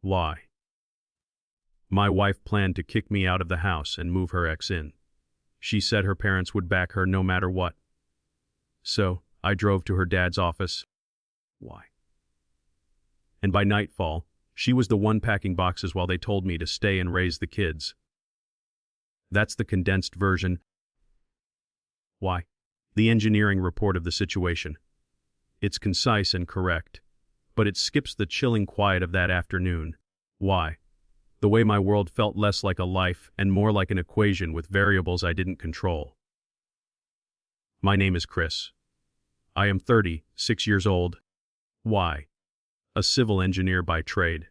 Why? My wife planned to kick me out of the house and move her ex in. She said her parents would back her no matter what. So, I drove to her dad's office. Why? And by nightfall, she was the one packing boxes while they told me to stay and raise the kids. That's the condensed version. Why? The engineering report of the situation. It's concise and correct, but it skips the chilling quiet of that afternoon. Why? The way my world felt less like a life and more like an equation with variables I didn't control. My name is Chris. I am 36 years old. Why? A civil engineer by trade.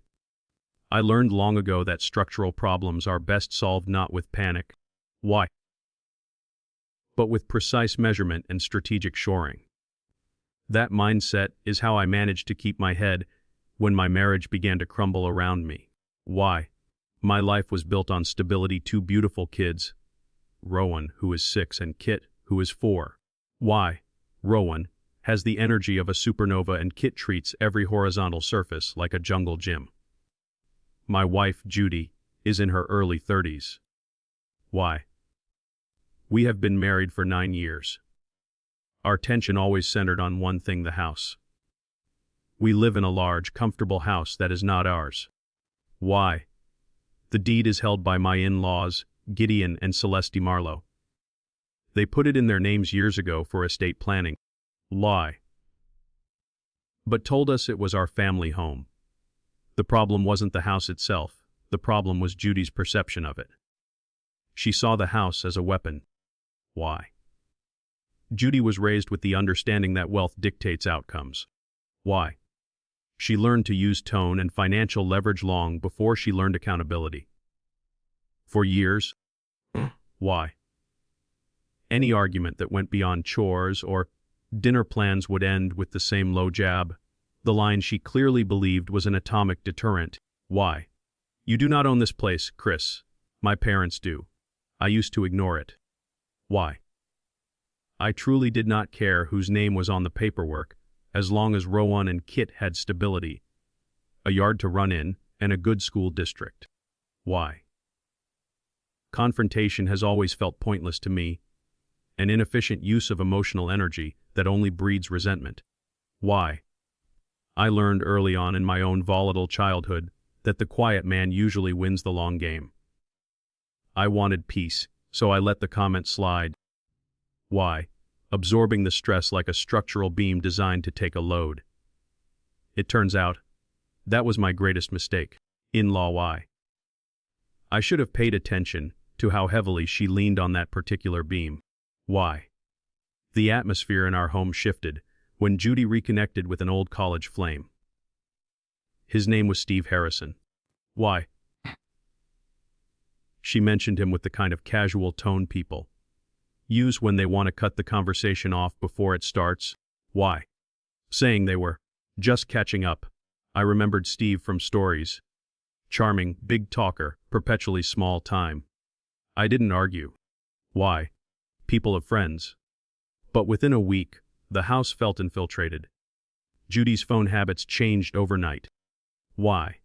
I learned long ago that structural problems are best solved not with panic. Why? But with precise measurement and strategic shoring. That mindset is how I managed to keep my head when my marriage began to crumble around me. Why? My life was built on stability. 2 beautiful kids, Rowan, who is 6, and Kit, who is 4. Why? Rowan has the energy of a supernova and Kit treats every horizontal surface like a jungle gym. My wife, Judy, is in her early 30s. Why? We have been married for 9 years. Our tension always centered on one thing: the house. We live in a large, comfortable house that is not ours. Why? The deed is held by my in-laws, Gideon and Celeste Marlowe. They put it in their names years ago for estate planning. Why? But told us it was our family home. The problem wasn't the house itself. The problem was Judy's perception of it. She saw the house as a weapon. Why? Judy was raised with the understanding that wealth dictates outcomes. Why? She learned to use tone and financial leverage long before she learned accountability. For years. Why? Any argument that went beyond chores or dinner plans would end with the same low jab, the line she clearly believed was an atomic deterrent. Why? You do not own this place, Chris. My parents do. I used to ignore it. Why? I truly did not care whose name was on the paperwork, as long as Rowan and Kit had stability, a yard to run in, and a good school district. Why? Confrontation has always felt pointless to me, an inefficient use of emotional energy that only breeds resentment. Why? I learned early on in my own volatile childhood that the quiet man usually wins the long game. I wanted peace, so I let the comment slide. Why? Absorbing the stress like a structural beam designed to take a load. It turns out, that was my greatest mistake. In-law why? I should have paid attention to how heavily she leaned on that particular beam. Why? The atmosphere in our home shifted when Judy reconnected with an old college flame. His name was Steve Harrison. Why? She mentioned him with the kind of casual tone people use when they want to cut the conversation off before it starts. Why? Saying they were just catching up. I remembered Steve from stories. Charming, big talker, perpetually small time. I didn't argue. Why? People of friends. But within a week, the house felt infiltrated. Judy's phone habits changed overnight. Why?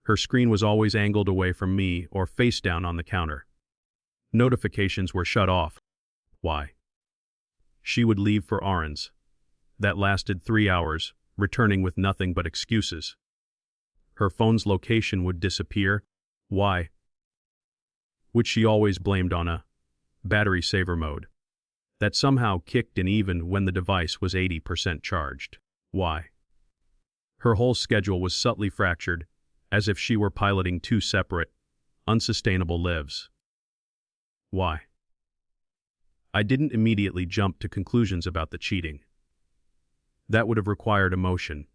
Her screen was always angled away from me or face down on the counter. Notifications were shut off. Why? She would leave for errands. That lasted 3 hours, returning with nothing but excuses. Her phone's location would disappear. Why? Which she always blamed on a battery saver mode that somehow kicked in even when the device was 80% charged. Why? Her whole schedule was subtly fractured, as if she were piloting 2 separate, unsustainable lives. Why? I didn't immediately jump to conclusions about the cheating. That would have required emotion,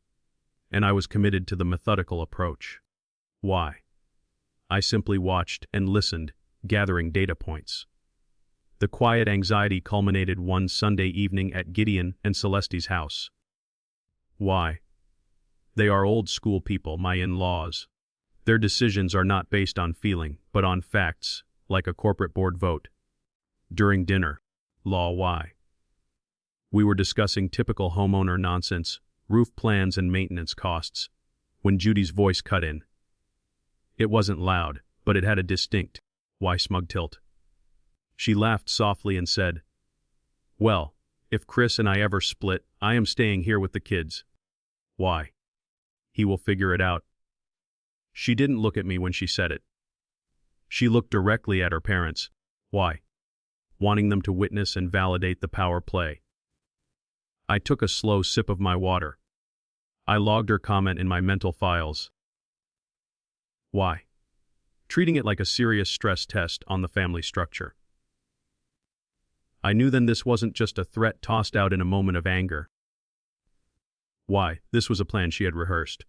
and I was committed to the methodical approach. Why? I simply watched and listened, gathering data points. The quiet anxiety culminated one Sunday evening at Gideon and Celeste's house. Why? They are old school people, my in-laws. Their decisions are not based on feeling, but on facts, like a corporate board vote. During dinner, why? We were discussing typical homeowner nonsense, roof plans and maintenance costs, when Judy's voice cut in. It wasn't loud, but it had a distinct, why smug tilt. She laughed softly and said, "Well, if Chris and I ever split, I am staying here with the kids." "Why?" "He will figure it out." She didn't look at me when she said it. She looked directly at her parents. Why? Wanting them to witness and validate the power play. I took a slow sip of my water. I logged her comment in my mental files. Why? Treating it like a serious stress test on the family structure. I knew then this wasn't just a threat tossed out in a moment of anger. Why? This was a plan she had rehearsed.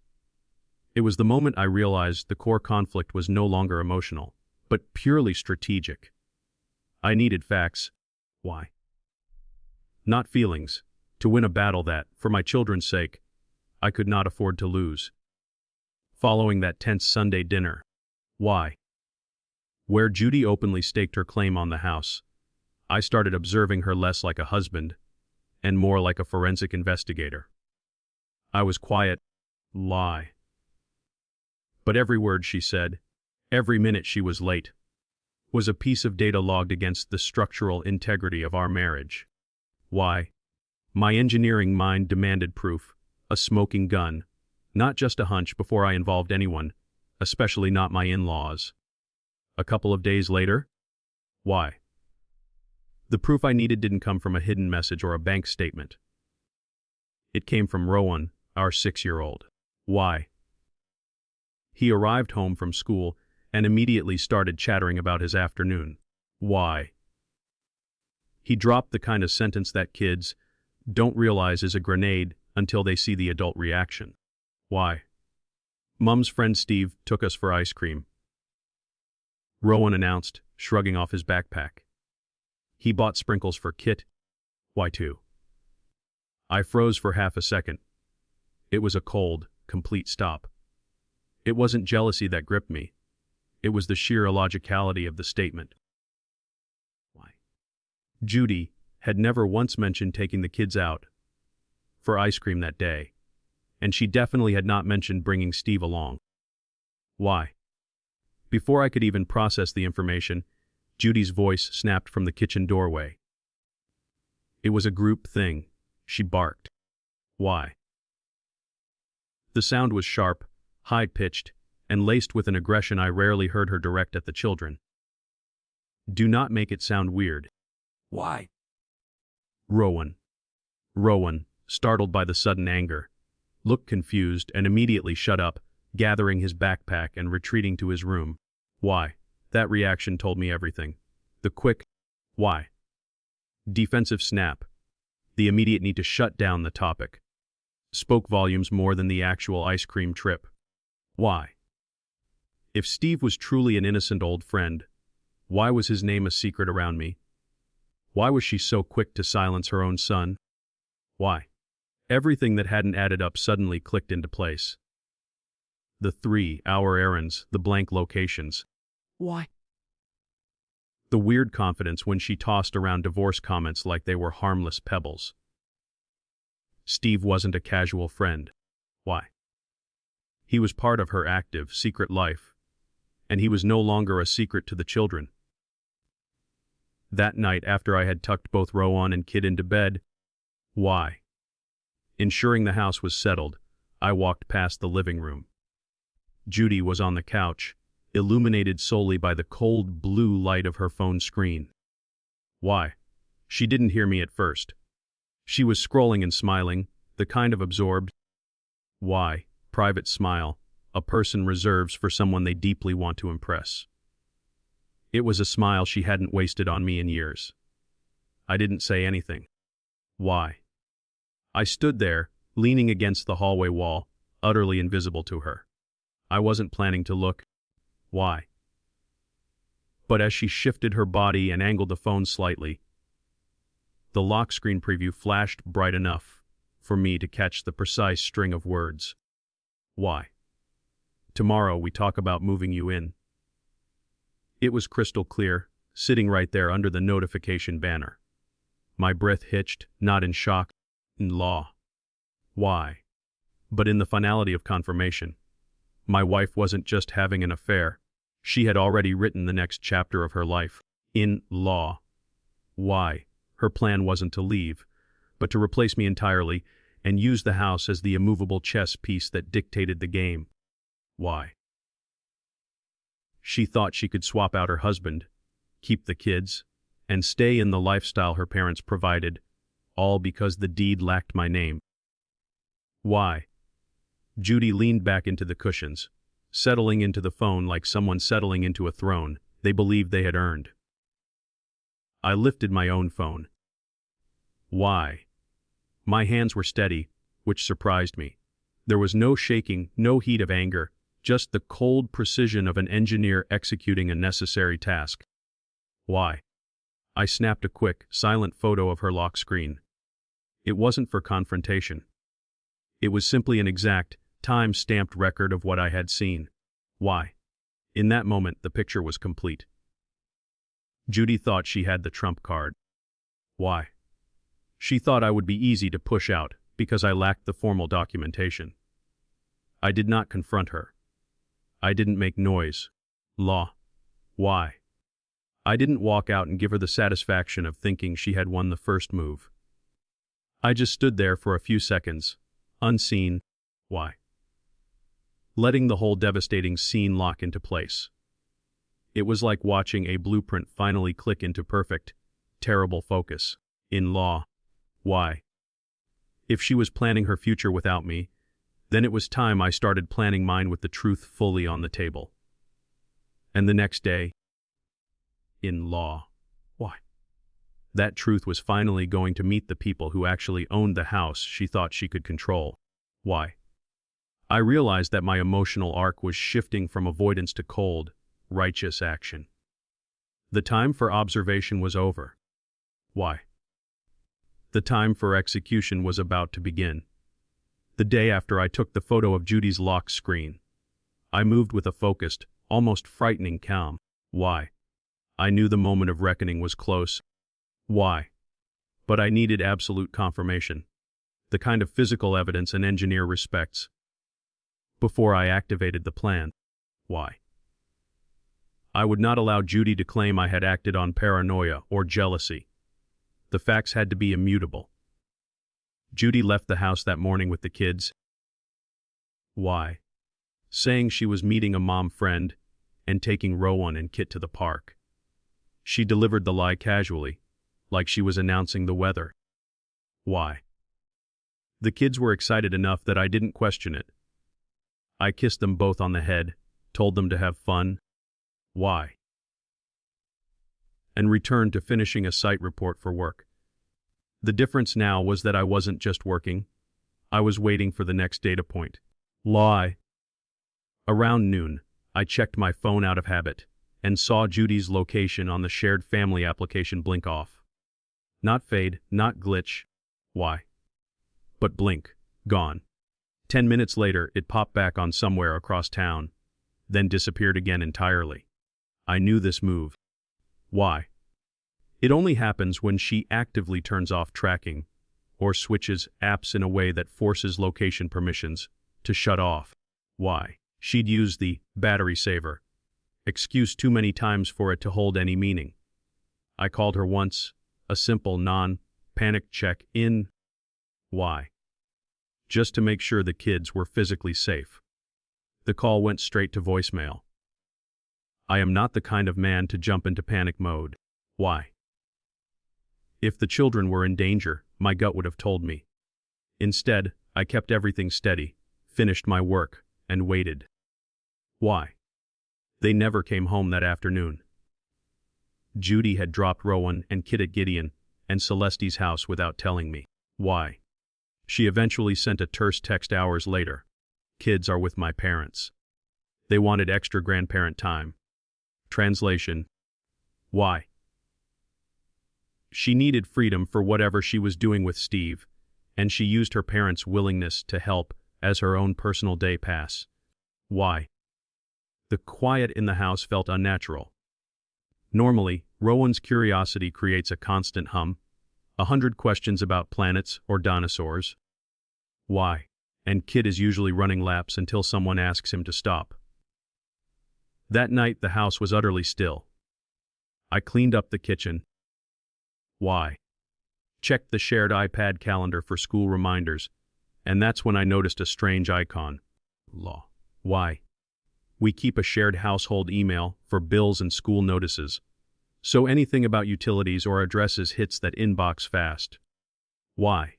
It was the moment I realized the core conflict was no longer emotional, but purely strategic. I needed facts. Why? Not feelings, to win a battle that, for my children's sake, I could not afford to lose. Following that tense Sunday dinner. Why? Where Judy openly staked her claim on the house, I started observing her less like a husband and more like a forensic investigator. I was quiet. Lie. But every word she said, every minute she was late, was a piece of data logged against the structural integrity of our marriage. Why? My engineering mind demanded proof, a smoking gun, not just a hunch before I involved anyone, especially not my in-laws. A couple of days later? Why? The proof I needed didn't come from a hidden message or a bank statement. It came from Rowan, our 6-year-old. Why? He arrived home from school and immediately started chattering about his afternoon. Why? He dropped the kind of sentence that kids don't realize is a grenade until they see the adult reaction. Why? Mum's friend Steve took us for ice cream. Rowan announced, shrugging off his backpack. He bought sprinkles for Kit. Why too? I froze for half a second. It was a cold, complete stop. It wasn't jealousy that gripped me. It was the sheer illogicality of the statement. Why? Judy had never once mentioned taking the kids out for ice cream that day, and she definitely had not mentioned bringing Steve along. Why? Before I could even process the information, Judy's voice snapped from the kitchen doorway. It was a group thing. She barked. Why? The sound was sharp, high-pitched, and laced with an aggression I rarely heard her direct at the children. Do not make it sound weird. Why? Rowan, startled by the sudden anger, looked confused and immediately shut up, gathering his backpack and retreating to his room. Why? That reaction told me everything. The quick, why? Defensive snap, the immediate need to shut down the topic, spoke volumes more than the actual ice cream trip. Why? If Steve was truly an innocent old friend, why was his name a secret around me? Why was she so quick to silence her own son? Why? Everything that hadn't added up suddenly clicked into place. The 3-hour errands, the blank locations. Why? The weird confidence when she tossed around divorce comments like they were harmless pebbles. Steve wasn't a casual friend. Why? He was part of her active, secret life, and he was no longer a secret to the children. That night, after I had tucked both Rowan and Kid into bed, why? Ensuring the house was settled, I walked past the living room. Judy was on the couch, illuminated solely by the cold blue light of her phone screen. Why? She didn't hear me at first. She was scrolling and smiling, the kind of absorbed, why, private smile a person reserves for someone they deeply want to impress. It was a smile she hadn't wasted on me in years. I didn't say anything. Why? I stood there, leaning against the hallway wall, utterly invisible to her. I wasn't planning to look. Why? But as she shifted her body and angled the phone slightly, the lock screen preview flashed bright enough for me to catch the precise string of words. Why? Tomorrow we talk about moving you in. It was crystal clear, sitting right there under the notification banner. My breath hitched, not in shock, in awe. Why? But in the finality of confirmation. My wife wasn't just having an affair. She had already written the next chapter of her life. In law. Why? Her plan wasn't to leave, but to replace me entirely and use the house as the immovable chess piece that dictated the game. Why? She thought she could swap out her husband, keep the kids, and stay in the lifestyle her parents provided, all because the deed lacked my name. Why? Judy leaned back into the cushions, settling into the phone like someone settling into a throne they believed they had earned. I lifted my own phone. Why? My hands were steady, which surprised me. There was no shaking, no heat of anger, just the cold precision of an engineer executing a necessary task. Why? I snapped a quick, silent photo of her lock screen. It wasn't for confrontation. It was simply an exact, time-stamped record of what I had seen. Why? In that moment, the picture was complete. Judy thought she had the trump card. Why? She thought I would be easy to push out because I lacked the formal documentation. I did not confront her. I didn't make noise. Law. Why? I didn't walk out and give her the satisfaction of thinking she had won the first move. I just stood there for a few seconds, unseen. Why? Letting the whole devastating scene lock into place. It was like watching a blueprint finally click into perfect, terrible focus. In law. Why? If she was planning her future without me, then it was time I started planning mine with the truth fully on the table. And the next day, in law. Why? That truth was finally going to meet the people who actually owned the house she thought she could control. Why? I realized that my emotional arc was shifting from avoidance to cold, righteous action. The time for observation was over. Why? The time for execution was about to begin. The day after I took the photo of Judy's lock screen, I moved with a focused, almost frightening calm. Why? I knew the moment of reckoning was close. Why? But I needed absolute confirmation, the kind of physical evidence an engineer respects, before I activated the plan. Why? I would not allow Judy to claim I had acted on paranoia or jealousy. The facts had to be immutable. Judy left the house that morning with the kids. Why? Saying she was meeting a mom friend and taking Rowan and Kit to the park. She delivered the lie casually, like she was announcing the weather. Why? The kids were excited enough that I didn't question it. I kissed them both on the head, told them to have fun. Why? And returned to finishing a site report for work. The difference now was that I wasn't just working. I was waiting for the next data point. Lie. Around noon, I checked my phone out of habit and saw Judy's location on the shared family application blink off. Not fade, not glitch. Why? But blink. Gone. 10 minutes later, it popped back on somewhere across town, then disappeared again entirely. I knew this move. Why? It only happens when she actively turns off tracking or switches apps in a way that forces location permissions to shut off. Why? She'd use the battery saver excuse too many times for it to hold any meaning. I called her once, a simple non-panic check-in. Why? Just to make sure the kids were physically safe. The call went straight to voicemail. I am not the kind of man to jump into panic mode. Why? If the children were in danger, my gut would have told me. Instead, I kept everything steady, finished my work, and waited. Why? They never came home that afternoon. Judy had dropped Rowan and Kit at Gideon and Celeste's house without telling me. Why? She eventually sent a terse text hours later. Kids are with my parents. They wanted extra grandparent time. Translation. Why? She needed freedom for whatever she was doing with Steve, and she used her parents' willingness to help as her own personal day pass. Why? The quiet in the house felt unnatural. Normally, Rowan's curiosity creates a constant hum, 100 questions about planets or dinosaurs. Why? and Kid is usually running laps until someone asks him to stop. That night the house was utterly still. I cleaned up the kitchen. Why? Checked the shared iPad calendar for school reminders, and that's when I noticed a strange icon. Law. Why? We keep a shared household email for bills and school notices, so anything about utilities or addresses hits that inbox fast. Why?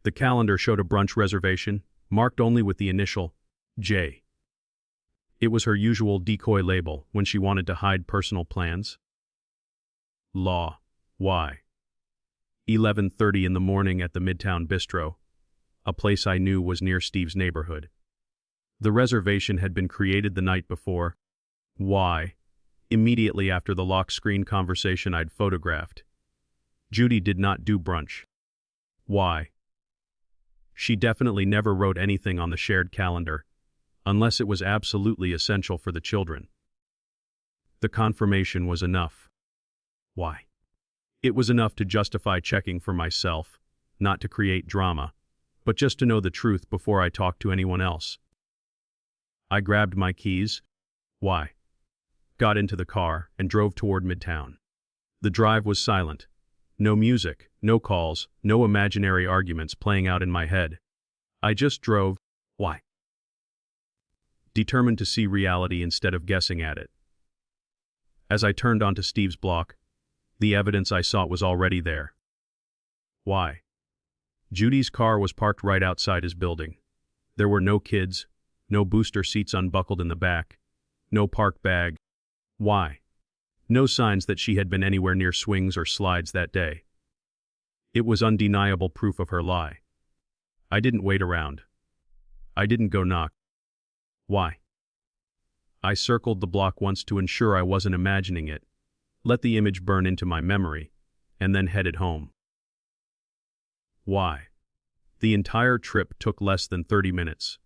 The calendar showed a brunch reservation, marked only with the initial J. It was her usual decoy label when she wanted to hide personal plans. Law. Why? 11:30 in the morning at the Midtown Bistro, a place I knew was near Steve's neighborhood. The reservation had been created the night before. Why? Immediately after the lock screen conversation I'd photographed. Judy did not do brunch. Why? She definitely never wrote anything on the shared calendar, unless it was absolutely essential for the children. The confirmation was enough. Why? It was enough to justify checking for myself, not to create drama, but just to know the truth before I talked to anyone else. I grabbed my keys. Why? Got into the car and drove toward Midtown. The drive was silent. No music, no calls, no imaginary arguments playing out in my head. I just drove. Why? Determined to see reality instead of guessing at it. As I turned onto Steve's block, the evidence I sought was already there. Why? Judy's car was parked right outside his building. There were no kids, no booster seats unbuckled in the back, no park bag. Why? No signs that she had been anywhere near swings or slides that day. It was undeniable proof of her lie. I didn't wait around. I didn't go knock. Why? I circled the block once to ensure I wasn't imagining it, let the image burn into my memory, and then headed home. Why? The entire trip took less than 30 minutes.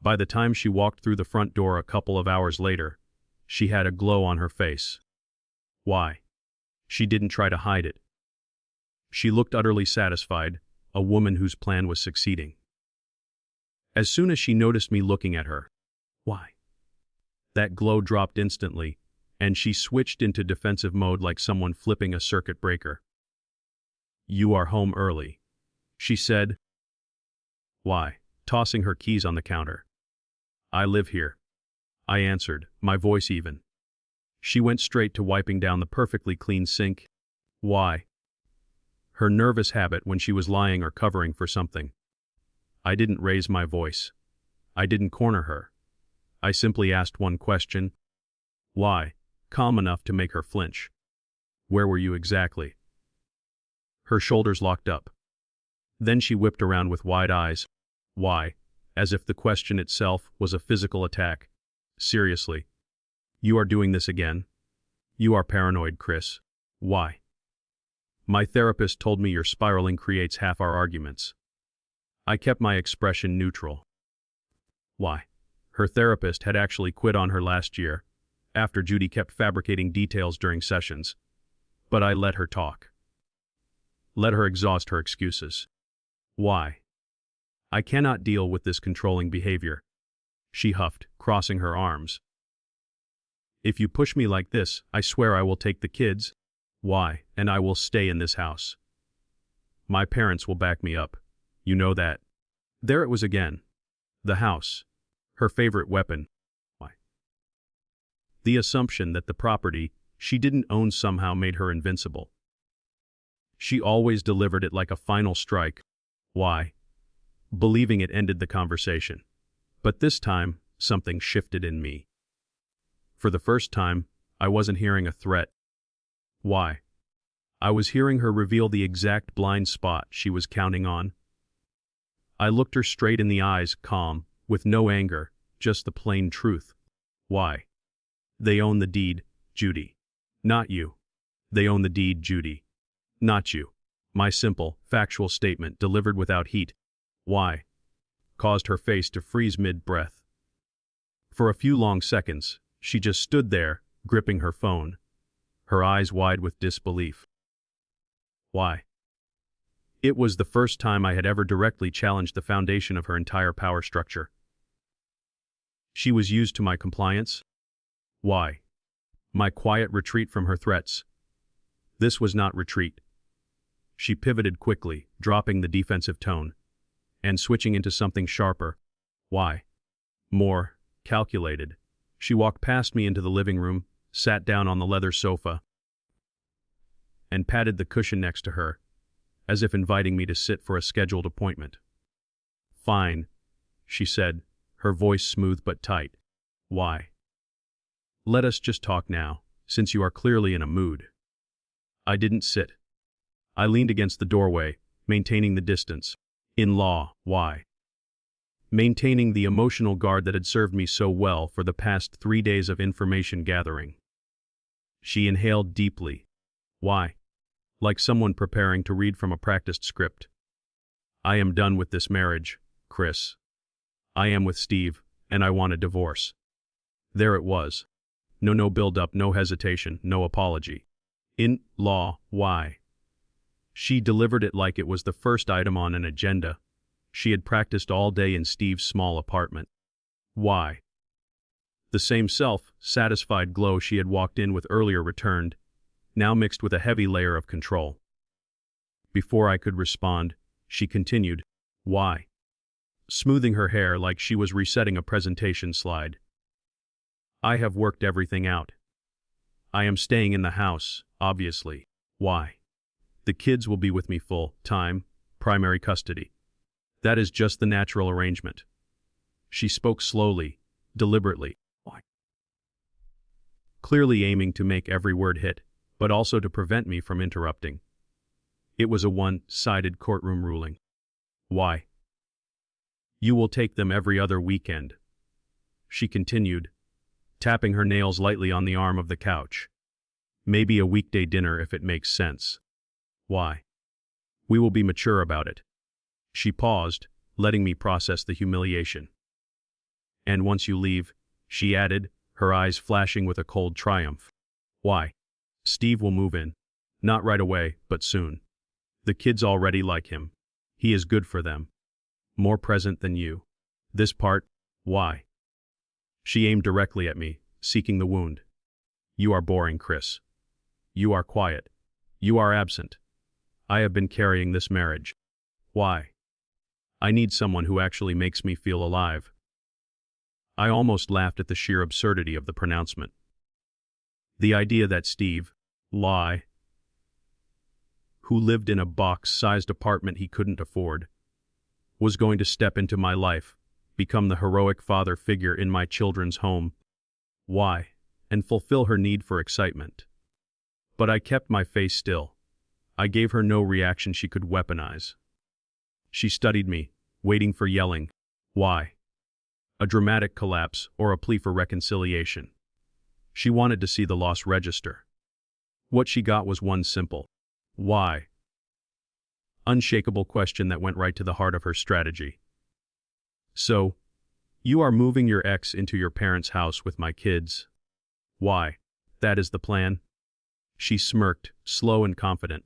By the time she walked through the front door a couple of hours later, she had a glow on her face. Why? She didn't try to hide it. She looked utterly satisfied, a woman whose plan was succeeding. As soon as she noticed me looking at her. Why? That glow dropped instantly, and she switched into defensive mode like someone flipping a circuit breaker. "You are home early," she said. Why? Tossing her keys on the counter. "I live here," I answered, my voice even. She went straight to wiping down the perfectly clean sink. Why? Her nervous habit when she was lying or covering for something. I didn't raise my voice. I didn't corner her. I simply asked one question. Why? Calm enough to make her flinch. "Where were you exactly?" Her shoulders locked up. Then she whipped around with wide eyes. Why? As if the question itself was a physical attack. "Seriously? You are doing this again? You are paranoid, Chris. Why?" "My therapist told me your spiraling creates half our arguments." I kept my expression neutral. Why? Her therapist had actually quit on her last year, after Judy kept fabricating details during sessions. But I let her talk. Let her exhaust her excuses. Why? "I cannot deal with this controlling behavior," she huffed, crossing her arms. "If you push me like this, I swear I will take the kids. Why? And I will stay in this house. My parents will back me up. You know that." There it was again. The house. Her favorite weapon. Why? The assumption that the property she didn't own somehow made her invincible. She always delivered it like a final strike. Why? Believing it ended the conversation. But this time, something shifted in me. For the first time, I wasn't hearing a threat. Why? I was hearing her reveal the exact blind spot she was counting on. I looked her straight in the eyes, calm, with no anger, just the plain truth. Why? "They own the deed, Judy. Not you. They own the deed, Judy. Not you." My simple, factual statement, delivered without heat. Why? Caused her face to freeze mid-breath. For a few long seconds, she just stood there, gripping her phone, her eyes wide with disbelief. Why? It was the first time I had ever directly challenged the foundation of her entire power structure. She was used to my compliance. Why? My quiet retreat from her threats. This was not retreat. She pivoted quickly, dropping the defensive tone, and switching into something sharper. Why? More calculated. She walked past me into the living room, sat down on the leather sofa, and patted the cushion next to her, as if inviting me to sit for a scheduled appointment. Fine, she said, her voice smooth but tight. Why? Let us just talk now, since you are clearly in a mood. I didn't sit. I leaned against the doorway, maintaining the distance. In law, why? Maintaining the emotional guard that had served me so well for the past 3 days of information gathering. She inhaled deeply. Why? Like someone preparing to read from a practiced script. I am done with this marriage, Chris. I am with Steve, and I want a divorce. There it was. No build-up, no hesitation, no apology. In law, why? She delivered it like it was the first item on an agenda. She had practiced all day in Steve's small apartment. Why? The same self-satisfied glow she had walked in with earlier returned, now mixed with a heavy layer of control. Before I could respond, she continued, why? Smoothing her hair like she was resetting a presentation slide. I have worked everything out. I am staying in the house, obviously. Why? The kids will be with me full-time, primary custody. That is just the natural arrangement. She spoke slowly, deliberately. Why? Clearly aiming to make every word hit, but also to prevent me from interrupting. It was a one-sided courtroom ruling. Why? You will take them every other weekend. She continued, tapping her nails lightly on the arm of the couch. Maybe a weekday dinner if it makes sense. Why? We will be mature about it. She paused, letting me process the humiliation. And once you leave, she added, her eyes flashing with a cold triumph. Why? Steve will move in. Not right away, but soon. The kids already like him. He is good for them. More present than you. This part, why? She aimed directly at me, seeking the wound. You are boring, Chris. You are quiet. You are absent. I have been carrying this marriage. Why? I need someone who actually makes me feel alive. I almost laughed at the sheer absurdity of the pronouncement. The idea that Steve, who lived in a box-sized apartment he couldn't afford, was going to step into my life, become the heroic father figure in my children's home. Why? And fulfill her need for excitement. But I kept my face still. I gave her no reaction she could weaponize. She studied me, waiting for yelling. Why? A dramatic collapse or a plea for reconciliation. She wanted to see the loss register. What she got was one simple, why? Unshakable question that went right to the heart of her strategy. So, you are moving your ex into your parents' house with my kids. Why? That is the plan? She smirked, slow and confident.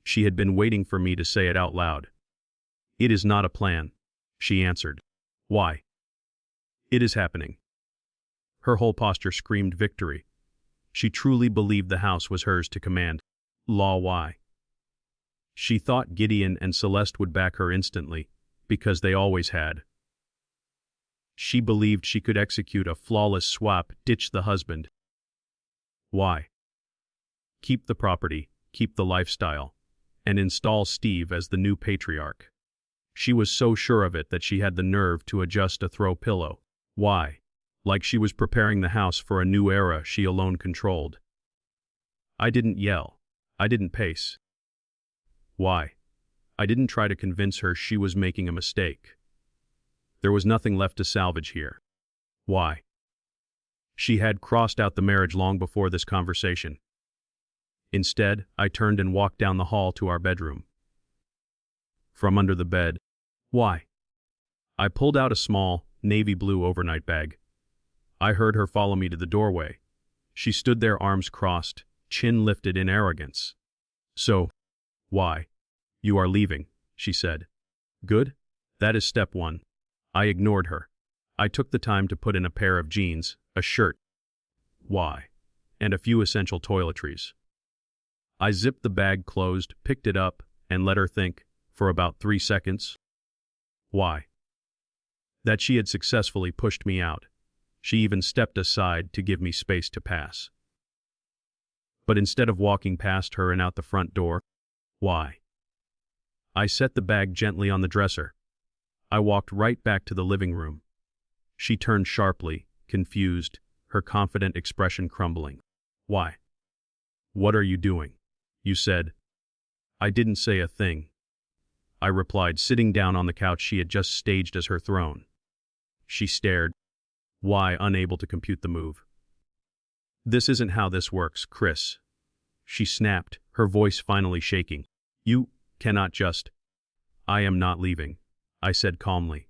She had been waiting for me to say it out loud. It is not a plan, she answered. Why? It is happening. Her whole posture screamed victory. She truly believed the house was hers to command. Why? She thought Gideon and Celeste would back her instantly, because they always had. She believed she could execute a flawless swap, ditch the husband. Why? Keep the property, keep the lifestyle, and install Steve as the new patriarch. She was so sure of it that she had the nerve to adjust a throw pillow. Why? Like she was preparing the house for a new era she alone controlled. I didn't yell. I didn't pace. Why? I didn't try to convince her she was making a mistake. There was nothing left to salvage here. Why? She had crossed out the marriage long before this conversation. Instead, I turned and walked down the hall to our bedroom. From under the bed, why? I pulled out a small, navy blue overnight bag. I heard her follow me to the doorway. She stood there, arms crossed, chin lifted in arrogance. So, why? You are leaving, she said. Good? That is step one. I ignored her. I took the time to put in a pair of jeans, a shirt. Why? And a few essential toiletries. I zipped the bag closed, picked it up, and let her think, for about 3 seconds. Why? That she had successfully pushed me out. She even stepped aside to give me space to pass. But instead of walking past her and out the front door, why? I set the bag gently on the dresser. I walked right back to the living room. She turned sharply, confused, her confident expression crumbling. Why? What are you doing? You said. I didn't say a thing. I replied, sitting down on the couch she had just staged as her throne. She stared. Why, unable to compute the move. This isn't how this works, Chris. She snapped, her voice finally shaking. You cannot just. I am not leaving, I said calmly.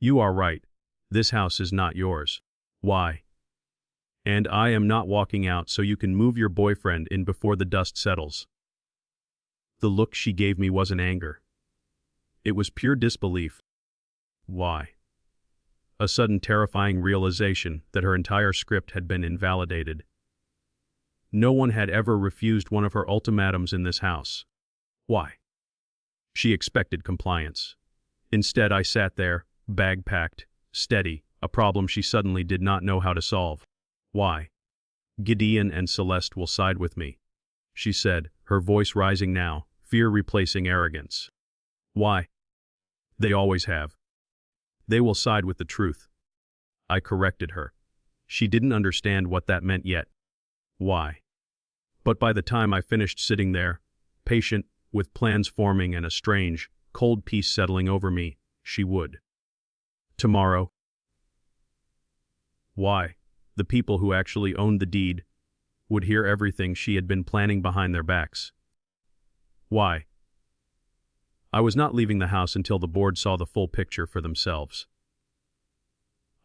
You are right. This house is not yours. Why? And I am not walking out so you can move your boyfriend in before the dust settles. The look she gave me wasn't anger. It was pure disbelief. Why? A sudden terrifying realization that her entire script had been invalidated. No one had ever refused one of her ultimatums in this house. Why? She expected compliance. Instead, I sat there, bag packed, steady, a problem she suddenly did not know how to solve. Why? Gideon and Celeste will side with me, she said, her voice rising now, fear replacing arrogance. Why? They always have. They will side with the truth. I corrected her. She didn't understand what that meant yet. Why? But by the time I finished sitting there, patient, with plans forming and a strange, cold peace settling over me, she would. Tomorrow. Why? The people who actually owned the deed would hear everything she had been planning behind their backs. Why? I was not leaving the house until the board saw the full picture for themselves.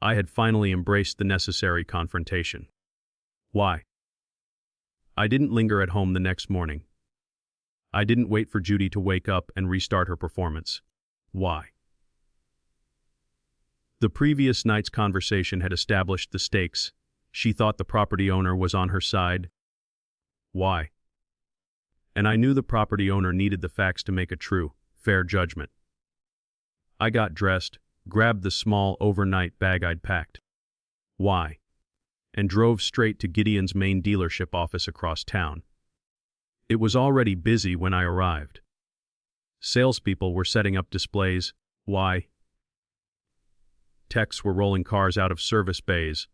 I had finally embraced the necessary confrontation. Why? I didn't linger at home the next morning. I didn't wait for Judy to wake up and restart her performance. Why? The previous night's conversation had established the stakes. She thought the property owner was on her side. Why? And I knew the property owner needed the facts to make a true, fair judgment. I got dressed, grabbed the small overnight bag I'd packed. Why? And drove straight to Gideon's main dealership office across town. It was already busy when I arrived. Salespeople were setting up displays. Why? Techs were rolling cars out of service bays,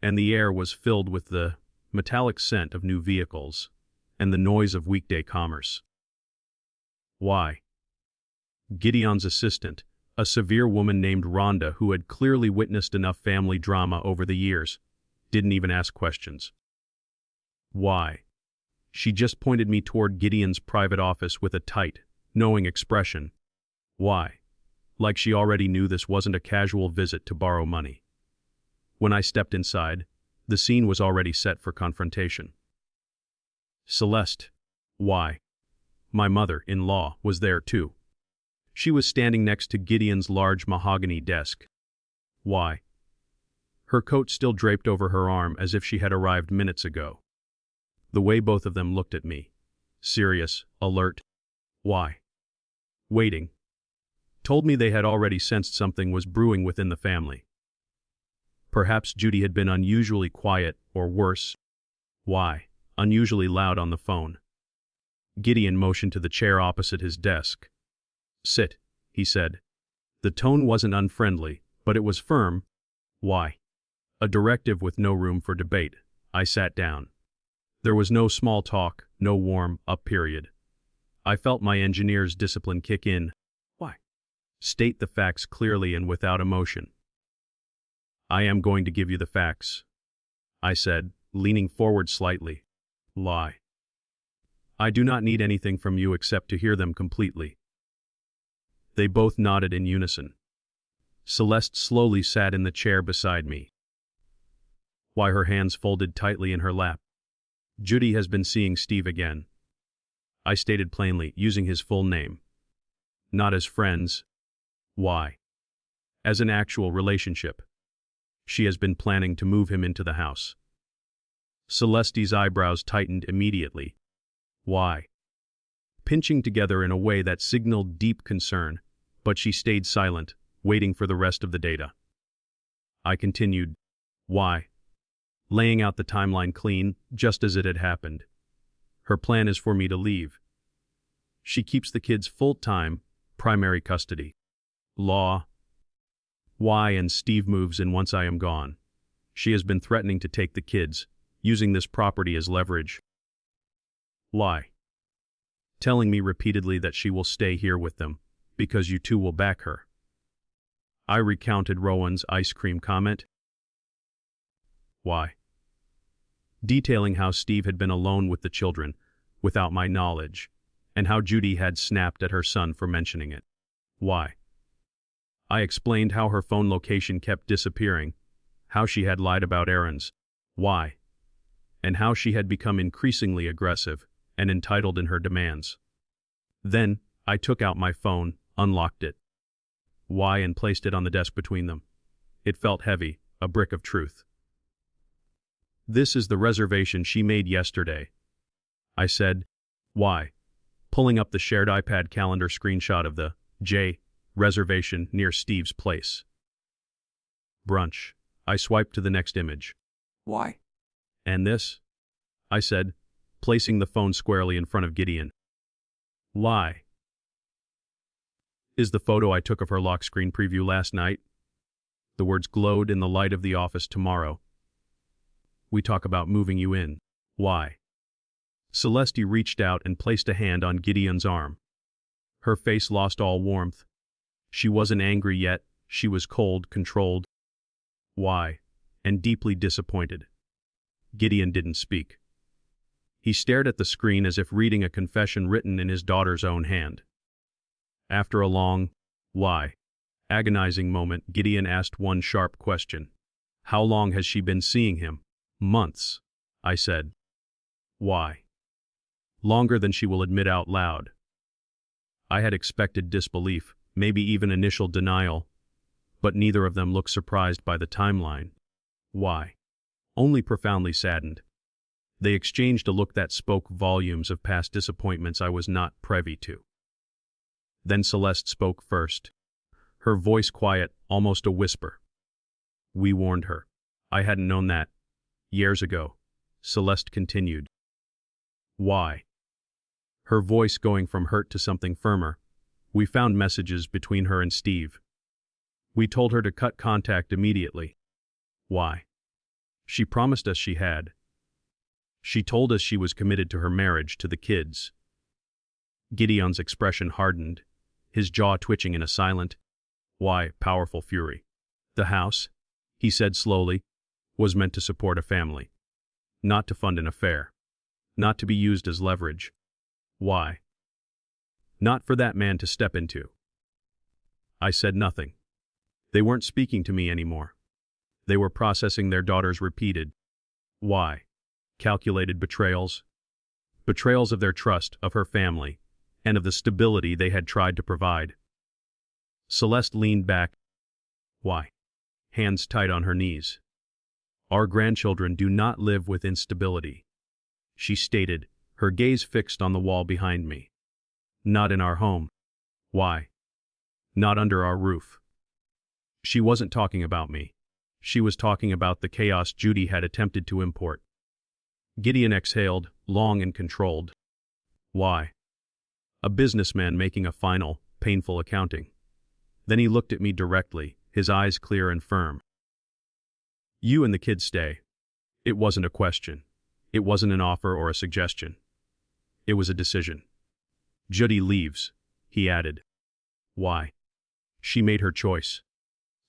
and the air was filled with the metallic scent of new vehicles and the noise of weekday commerce. Why? Gideon's assistant, a severe woman named Rhonda who had clearly witnessed enough family drama over the years, didn't even ask questions. Why? She just pointed me toward Gideon's private office with a tight, knowing expression. Why? Like she already knew this wasn't a casual visit to borrow money. When I stepped inside, the scene was already set for confrontation. Celeste. Why? My mother-in-law was there too. She was standing next to Gideon's large mahogany desk. Why? Her coat still draped over her arm as if she had arrived minutes ago. The way both of them looked at me. Serious, alert. Why? Waiting. Told me they had already sensed something was brewing within the family. Perhaps Judy had been unusually quiet, or worse. Why? Unusually loud on the phone. Gideon motioned to the chair opposite his desk. Sit, he said. The tone wasn't unfriendly, but it was firm. Why? A directive with no room for debate. I sat down. There was no small talk, no warm-up period. I felt my engineer's discipline kick in. Why? State the facts clearly and without emotion. I am going to give you the facts, I said, leaning forward slightly. Lie. I do not need anything from you except to hear them completely. They both nodded in unison. Celeste slowly sat in the chair beside me. Why, her hands folded tightly in her lap. Judy has been seeing Steve again. I stated plainly, using his full name, Not as friends. Why? As an actual relationship. She has been planning to move him into the house. Celeste's eyebrows tightened immediately. Why? Pinching together in a way that signaled deep concern, but she stayed silent, waiting for the rest of the data. I continued. Why? Laying out the timeline clean, just as it had happened. Her plan is for me to leave. She keeps the kids full-time, primary custody. Law. Why? And Steve moves in once I am gone. She has been threatening to take the kids, using this property as leverage. Why? Telling me repeatedly that she will stay here with them, because you two will back her. I recounted Rowan's ice cream comment. Why? Detailing how Steve had been alone with the children, without my knowledge, and how Judy had snapped at her son for mentioning it. Why? I explained how her phone location kept disappearing, how she had lied about errands. Why? And how she had become increasingly aggressive and entitled in her demands. Then, I took out my phone, unlocked it. Why? And placed it on the desk between them. It felt heavy, a brick of truth. This is the reservation she made yesterday. I said. Why? Pulling up the shared iPad calendar screenshot of the reservation near Steve's place. Brunch. I swiped to the next image. Why? And this? I said, placing the phone squarely in front of Gideon. Why? Is the photo I took of her lock screen preview last night? The words glowed in the light of the office tomorrow. We talk about moving you in. Why? Celeste reached out and placed a hand on Gideon's arm. Her face lost all warmth. She wasn't angry yet, she was cold, controlled. Why? And deeply disappointed. Gideon didn't speak. He stared at the screen as if reading a confession written in his daughter's own hand. After a long, why, agonizing moment, Gideon asked one sharp question. How long has she been seeing him? Months, I said. Why? Longer than she will admit out loud. I had expected disbelief, maybe even initial denial, but neither of them looked surprised by the timeline. Why? Only profoundly saddened. They exchanged a look that spoke volumes of past disappointments I was not privy to. Then Celeste spoke first, her voice quiet, almost a whisper. We warned her. I hadn't known that. Years ago. Celeste continued. Why? Her voice going from hurt to something firmer. We found messages between her and Steve. We told her to cut contact immediately. Why? She promised us she had. She told us she was committed to her marriage, to the kids. Gideon's expression hardened, his jaw twitching in a silent, why, powerful fury. The house, he said slowly, was meant to support a family, not to fund an affair, not to be used as leverage. Why? Not for that man to step into. I said nothing. They weren't speaking to me anymore. They were processing their daughter's repeated, why? Calculated betrayals. Betrayals of their trust, of her family, and of the stability they had tried to provide. Celeste leaned back. Why? Hands tight on her knees. Our grandchildren do not live with instability, she stated, her gaze fixed on the wall behind me. Not in our home. Why? Not under our roof. She wasn't talking about me. She was talking about the chaos Judy had attempted to import. Gideon exhaled, long and controlled. Why? A businessman making a final, painful accounting. Then he looked at me directly, his eyes clear and firm. You and the kids stay. It wasn't a question. It wasn't an offer or a suggestion. It was a decision. Judy leaves, he added. Why? She made her choice.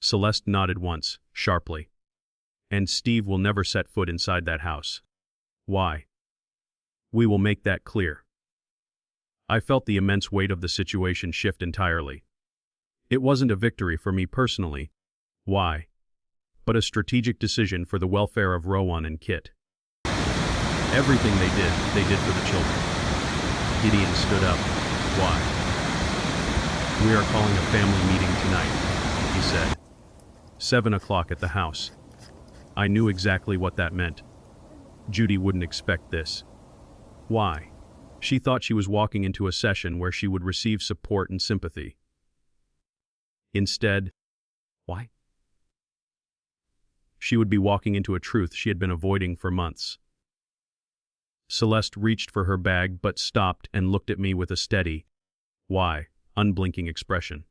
Celeste nodded once, sharply. And Steve will never set foot inside that house. Why? We will make that clear. I felt the immense weight of the situation shift entirely. It wasn't a victory for me personally. Why? But a strategic decision for the welfare of Rowan and Kit. Everything they did for the children. Gideon stood up. Why? We are calling a family meeting tonight, he said. 7 o'clock at the house. I knew exactly what that meant. Judy wouldn't expect this. Why? She thought she was walking into a session where she would receive support and sympathy. Instead, why? She would be walking into a truth she had been avoiding for months. Celeste reached for her bag but stopped and looked at me with a steady, why, unblinking expression.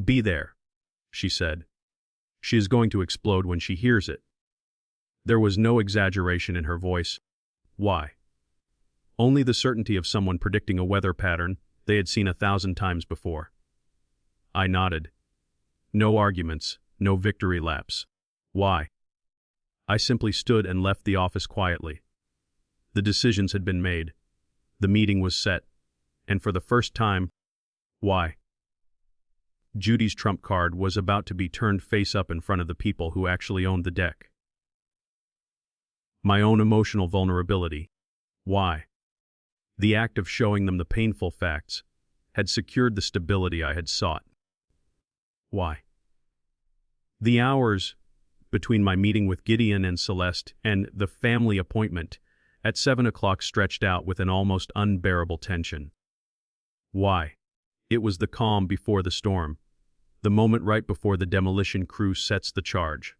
Be there, she said. She is going to explode when she hears it. There was no exaggeration in her voice. Why? Only the certainty of someone predicting a weather pattern they had seen 1,000 times before. I nodded. No arguments, no victory laps. Why? I simply stood and left the office quietly. The decisions had been made. The meeting was set. And for the first time, why? Judy's trump card was about to be turned face up in front of the people who actually owned the deck. My own emotional vulnerability. Why? The act of showing them the painful facts had secured the stability I had sought. Why? The hours between my meeting with Gideon and Celeste and the family appointment at 7 o'clock stretched out with an almost unbearable tension. Why? It was the calm before the storm, the moment right before the demolition crew sets the charge.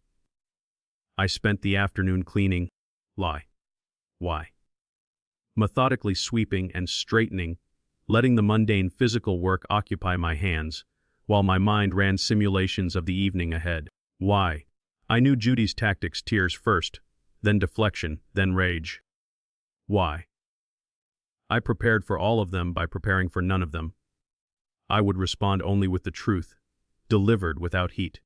I spent the afternoon cleaning. Why? Methodically sweeping and straightening, letting the mundane physical work occupy my hands, while my mind ran simulations of the evening ahead. Why? I knew Judy's tactics: tears first, then deflection, then rage. Why? I prepared for all of them by preparing for none of them. I would respond only with the truth, delivered without heat.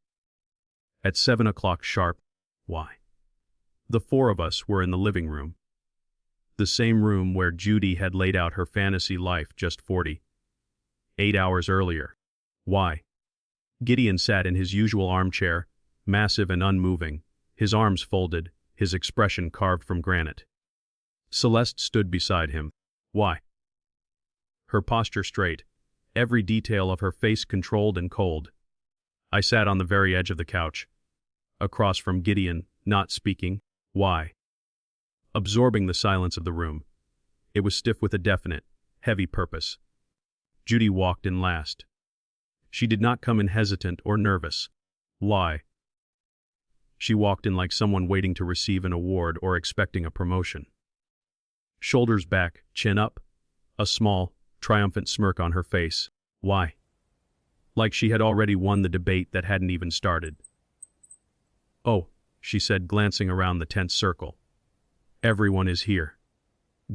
At 7 o'clock sharp, why? The four of us were in the living room. The same room where Judy had laid out her fantasy life just 48 hours earlier. Why? Gideon sat in his usual armchair, massive and unmoving, his arms folded, his expression carved from granite. Celeste stood beside him. Why? Her posture straight, every detail of her face controlled and cold. I sat on the very edge of the couch, across from Gideon, not speaking. Why? Absorbing the silence of the room. It was stiff with a definite, heavy purpose. Judy walked in last. She did not come in hesitant or nervous. Why? She walked in like someone waiting to receive an award or expecting a promotion. Shoulders back, chin up, a small, triumphant smirk on her face. Why? Like she had already won the debate that hadn't even started. Oh, she said, glancing around the tense circle. Everyone is here.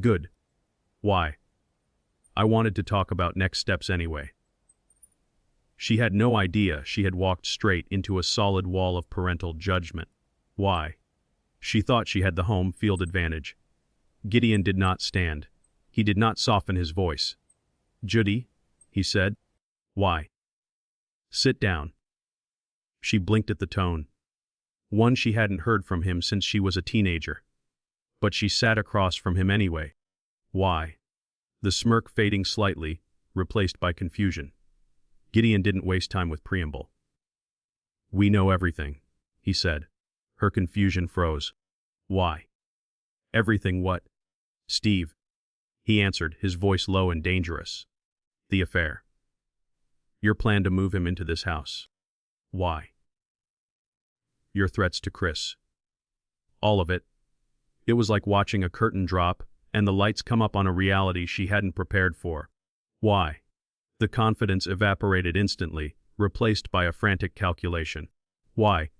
Good. Why? I wanted to talk about next steps anyway. She had no idea she had walked straight into a solid wall of parental judgment. Why? She thought she had the home field advantage. Gideon did not stand. He did not soften his voice. Judy, he said. Why? Sit down. She blinked at the tone. One she hadn't heard from him since she was a teenager. But she sat across from him anyway. Why? The smirk fading slightly, replaced by confusion. Gideon didn't waste time with preamble. We know everything, he said. Her confusion froze. Why? Everything what? Steve, he answered, his voice low and dangerous. The affair. Your plan to move him into this house. Why? Your threats to Chris. All of it. It was like watching a curtain drop and the lights come up on a reality she hadn't prepared for. Why? The confidence evaporated instantly, replaced by a frantic calculation. Why?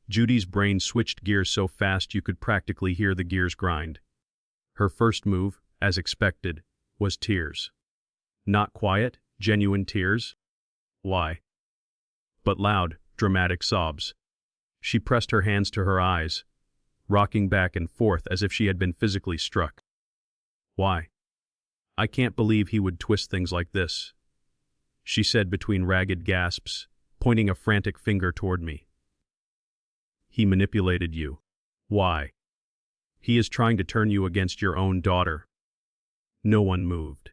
Judy's brain switched gears so fast you could practically hear the gears grind. Her first move, as expected, was tears. Not quiet, genuine tears. Why? But loud, dramatic sobs. She pressed her hands to her eyes, rocking back and forth as if she had been physically struck. Why? I can't believe he would twist things like this, she said between ragged gasps, pointing a frantic finger toward me. He manipulated you. Why? He is trying to turn you against your own daughter. No one moved.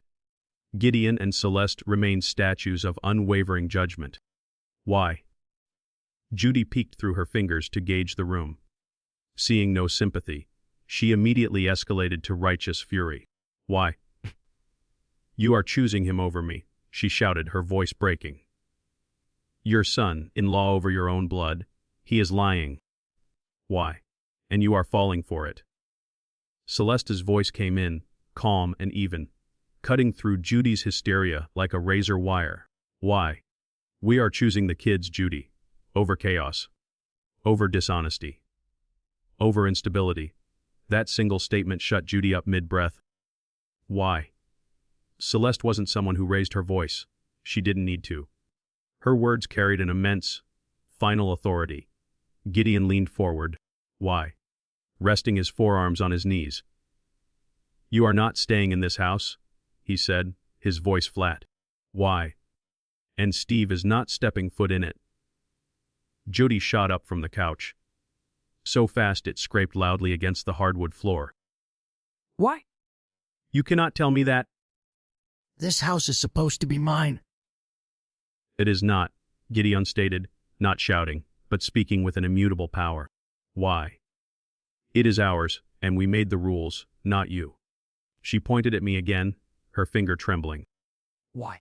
Gideon and Celeste remained statues of unwavering judgment. Why? Judy peeked through her fingers to gauge the room. Seeing no sympathy, she immediately escalated to righteous fury. Why? You are choosing him over me, she shouted, her voice breaking. Your son-in-law over your own blood. He is lying. Why? And you are falling for it. Celeste's voice came in, calm and even, cutting through Judy's hysteria like a razor wire. Why? We are choosing the kids, Judy. Over chaos. Over dishonesty. Over instability. That single statement shut Judy up mid-breath. Why? Celeste wasn't someone who raised her voice. She didn't need to. Her words carried an immense, final authority. Gideon leaned forward. Why? Resting his forearms on his knees. You are not staying in this house, he said, his voice flat. Why? And Steve is not stepping foot in it. Judy shot up from the couch. So fast it scraped loudly against the hardwood floor. Why? You cannot tell me that. This house is supposed to be mine. It is not, Gideon stated, not shouting, but speaking with an immutable power. Why? It is ours, and we made the rules, not you. She pointed at me again, her finger trembling. Why?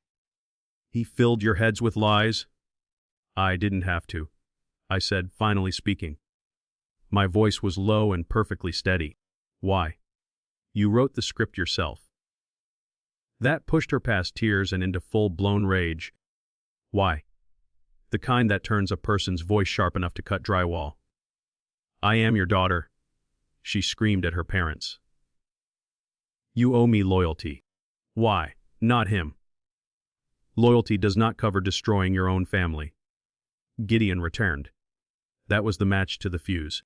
He filled your heads with lies? I didn't have to, I said, finally speaking. My voice was low and perfectly steady. Why? You wrote the script yourself. That pushed her past tears and into full-blown rage. Why? The kind that turns a person's voice sharp enough to cut drywall. I am your daughter, she screamed at her parents. You owe me loyalty. Why? Not him. Loyalty does not cover destroying your own family. Gideon returned. That was the match to the fuse.